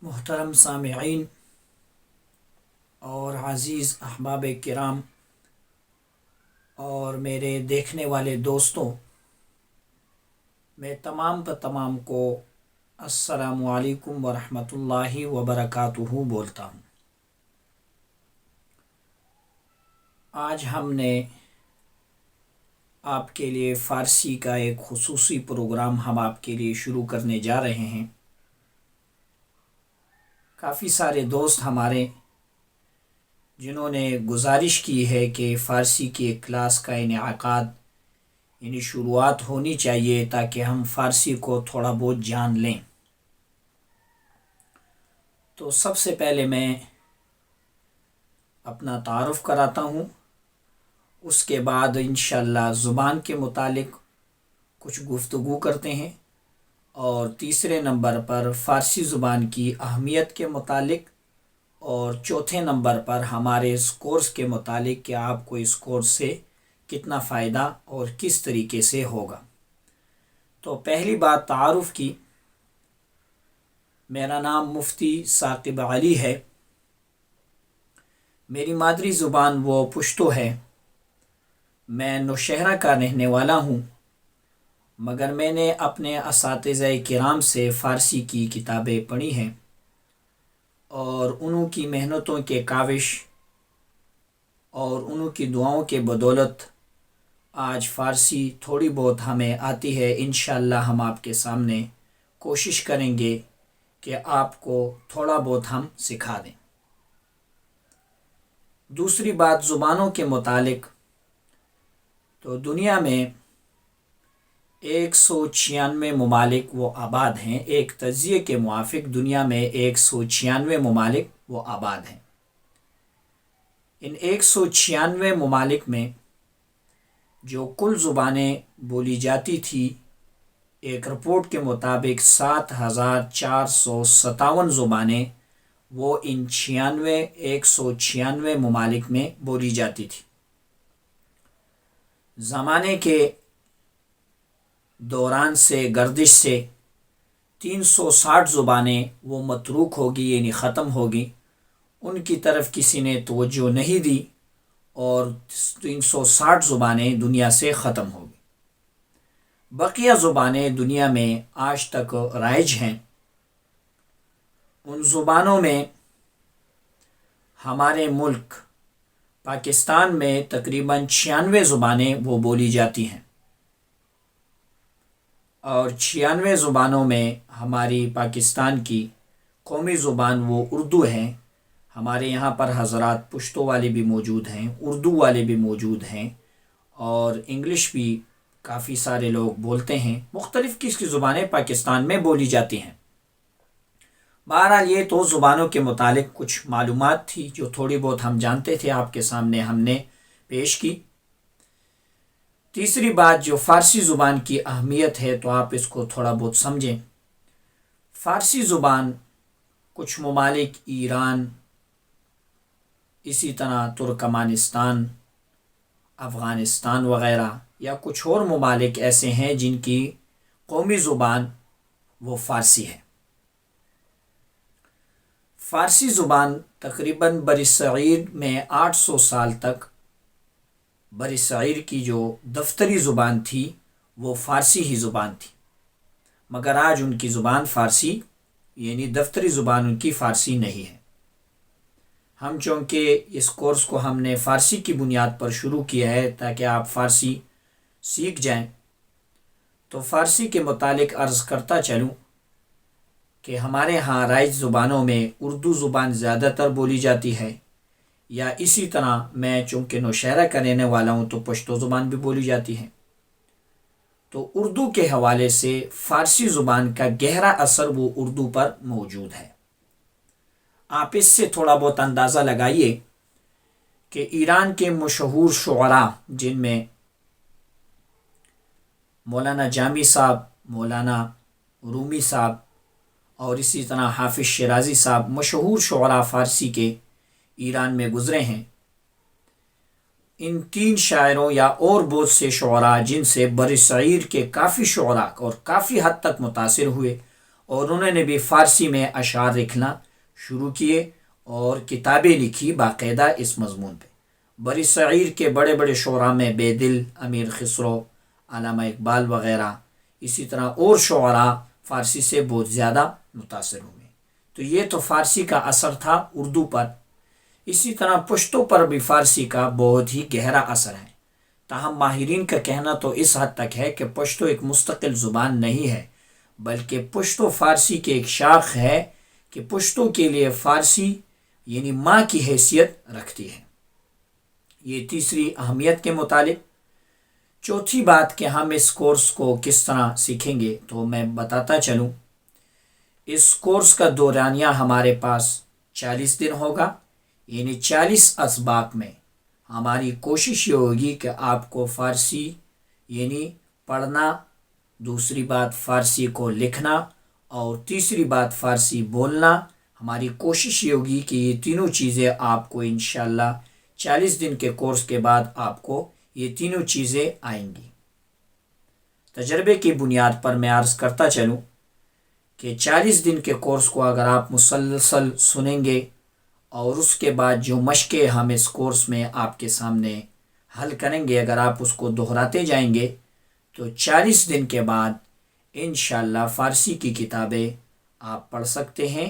محترم سامعین اور عزیز احباب کرام اور میرے دیکھنے والے دوستوں، میں تمام کو السلام علیکم ورحمۃ اللہ وبرکاتہ بولتا ہوں۔ آج ہم نے آپ کے لیے فارسی کا ایک خصوصی پروگرام ہم آپ کے لیے شروع کرنے جا رہے ہیں۔ کافی سارے دوست ہمارے جنہوں نے گزارش کی ہے کہ فارسی کی ایک کلاس کا انعقاد شروعات ہونی چاہیے تاکہ ہم فارسی کو تھوڑا بہت جان لیں۔ تو سب سے پہلے میں اپنا تعارف کراتا ہوں، اس کے بعد انشاءاللہ زبان کے متعلق کچھ گفتگو کرتے ہیں، اور تیسرے نمبر پر فارسی زبان کی اہمیت کے متعلق، اور چوتھے نمبر پر ہمارے اس کورس کے متعلق کہ آپ کو اس کورس سے کتنا فائدہ اور کس طریقے سے ہوگا۔ تو پہلی بات تعارف کی، میرا نام مفتی ثاقب علی ہے۔ میری مادری زبان وہ پشتو ہے۔ میں نوشہرہ کا رہنے والا ہوں، مگر میں نے اپنے اساتذہ کرام سے فارسی کی کتابیں پڑھی ہیں، اور انہوں کی محنتوں کے کاوش اور انہوں کی دعاؤں کے بدولت آج فارسی تھوڑی بہت ہمیں آتی ہے۔ انشاءاللہ ہم آپ کے سامنے کوشش کریں گے کہ آپ کو تھوڑا بہت ہم سکھا دیں۔ دوسری بات زبانوں کے متعلق، تو دنیا میں 196 ممالک وہ آباد ہیں۔ ایک تجزیے کے موافق دنیا میں 196 ممالک وہ آباد ہیں۔ ان 196 ممالک میں جو کل زبانیں بولی جاتی تھی، ایک رپورٹ کے مطابق 7457 زبانیں وہ ان 196 ممالک میں بولی جاتی تھی۔ زمانے کے دوران سے گردش سے 360 زبانیں وہ متروک ہوگی، یعنی ختم ہوگی، ان کی طرف کسی نے توجہ نہیں دی، اور 360 زبانیں دنیا سے ختم ہوگی۔ بقیہ زبانیں دنیا میں آج تک رائج ہیں۔ ان زبانوں میں ہمارے ملک پاکستان میں تقریباً 96 زبانیں وہ بولی جاتی ہیں، اور 96 زبانوں میں ہماری پاکستان کی قومی زبان وہ اردو ہے۔ ہمارے یہاں پر حضرات پشتو والے بھی موجود ہیں، اردو والے بھی موجود ہیں، اور انگلش بھی کافی سارے لوگ بولتے ہیں۔ مختلف قسم کی زبانیں پاکستان میں بولی جاتی ہیں۔ بہرحال یہ تو زبانوں کے متعلق کچھ معلومات تھی جو تھوڑی بہت ہم جانتے تھے، آپ کے سامنے ہم نے پیش کی۔ تیسری بات جو فارسی زبان کی اہمیت ہے، تو آپ اس کو تھوڑا بہت سمجھیں۔ فارسی زبان کچھ ممالک ایران، اسی طرح ترکمانستان، افغانستان وغیرہ، یا کچھ اور ممالک ایسے ہیں جن کی قومی زبان وہ فارسی ہے۔ فارسی زبان تقریباً برصغیر میں 800 سال تک برصغیر کی جو دفتری زبان تھی وہ فارسی ہی زبان تھی، مگر آج ان کی زبان فارسی، یعنی دفتری زبان ان کی فارسی نہیں ہے۔ ہم چونکہ اس کورس کو ہم نے فارسی کی بنیاد پر شروع کیا ہے تاکہ آپ فارسی سیکھ جائیں، تو فارسی کے متعلق عرض کرتا چلوں کہ ہمارے ہاں رائج زبانوں میں اردو زبان زیادہ تر بولی جاتی ہے، یا اسی طرح میں چونکہ نوشہرہ کا رہنے والا ہوں تو پشتو زبان بھی بولی جاتی ہے۔ تو اردو کے حوالے سے فارسی زبان کا گہرا اثر وہ اردو پر موجود ہے۔ آپ اس سے تھوڑا بہت اندازہ لگائیے کہ ایران کے مشہور شعراء، جن میں مولانا جامی صاحب، مولانا رومی صاحب، اور اسی طرح حافظ شیرازی صاحب، مشہور شعراء فارسی کے ایران میں گزرے ہیں۔ ان تین شاعروں یا اور بہت سے شعراء جن سے برصغیر کے کافی شعراء اور کافی حد تک متاثر ہوئے، اور انہوں نے بھی فارسی میں اشعار لکھنا شروع کیے اور کتابیں لکھی باقاعدہ اس مضمون پہ۔ بر صغیر کے بڑے بڑے شعراء میں بیدل، امیر خسرو، علامہ اقبال وغیرہ، اسی طرح اور شعراء فارسی سے بہت زیادہ متاثر ہوئے۔ تو یہ تو فارسی کا اثر تھا اردو پر۔ اسی طرح پشتو پر بھی فارسی کا بہت ہی گہرا اثر ہے۔ تاہم ماہرین کا کہنا تو اس حد تک ہے کہ پشتو ایک مستقل زبان نہیں ہے، بلکہ پشتو فارسی کی ایک شاخ ہے کہ پشتو کے لیے فارسی یعنی ماں کی حیثیت رکھتی ہے۔ یہ تیسری اہمیت کے متعلق۔ چوتھی بات کہ ہم اس کورس کو کس طرح سیکھیں گے تو میں بتاتا چلوں۔ اس کورس کا دورانیہ ہمارے پاس 40 دن ہوگا، یعنی 40 اسباق میں ہماری کوشش یہ ہوگی کہ آپ کو فارسی یعنی پڑھنا، دوسری بات فارسی کو لکھنا، اور تیسری بات فارسی بولنا۔ ہماری کوشش یہ ہوگی کہ یہ تینوں چیزیں آپ کو انشاءاللہ 40 دن کے کورس کے بعد آپ کو یہ تینوں چیزیں آئیں گی۔ تجربے کی بنیاد پر میں عرض کرتا چلوں کہ 40 دن کے کورس کو اگر آپ مسلسل سنیں گے اور اس کے بعد جو مشقیں ہم اس کورس میں آپ کے سامنے حل کریں گے، اگر آپ اس کو دہراتے جائیں گے تو 40 دن کے بعد انشاءاللہ فارسی کی کتابیں آپ پڑھ سکتے ہیں،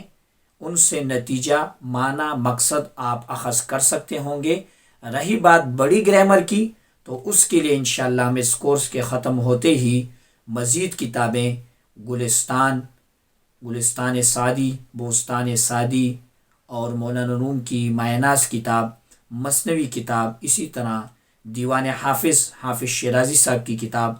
ان سے نتیجہ، معنی، مقصد آپ اخذ کر سکتے ہوں گے۔ رہی بات بڑی گرامر کی تو اس کے لیے انشاءاللہ ہم اس کورس کے ختم ہوتے ہی مزید کتابیں گلستان سعدی، بوستان سعدی اور مولانا روم کی مایناز کتاب، مثنوی کتاب، اسی طرح دیوان حافظ شیرازی صاحب کی کتاب،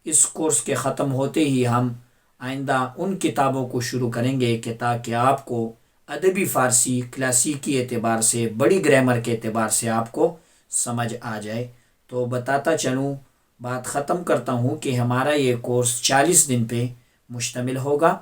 اس کورس کے ختم ہوتے ہی ہم آئندہ ان کتابوں کو شروع کریں گے کہ تاکہ آپ کو ادبی فارسی کلاسیکی اعتبار سے، بڑی گرامر کے اعتبار سے آپ کو سمجھ آ جائے۔ تو بتاتا چلوں، بات ختم کرتا ہوں کہ ہمارا یہ کورس 40 دن پہ مشتمل ہوگا۔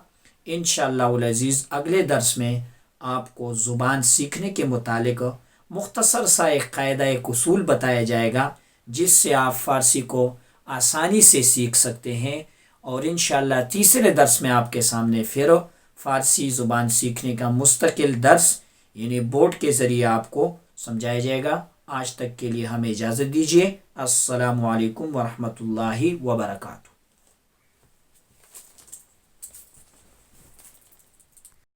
انشاءاللہ العزیز اگلے درس میں آپ کو زبان سیکھنے کے متعلق مختصر سا ایک قاعدہ، ایک اصول بتایا جائے گا جس سے آپ فارسی کو آسانی سے سیکھ سکتے ہیں، اور انشاءاللہ تیسرے درس میں آپ کے سامنے پھر فارسی زبان سیکھنے کا مستقل درس یعنی بورڈ کے ذریعے آپ کو سمجھایا جائے گا۔ آج تک کے لیے ہمیں اجازت دیجیے۔ السلام علیکم ورحمۃ اللہ وبرکاتہ۔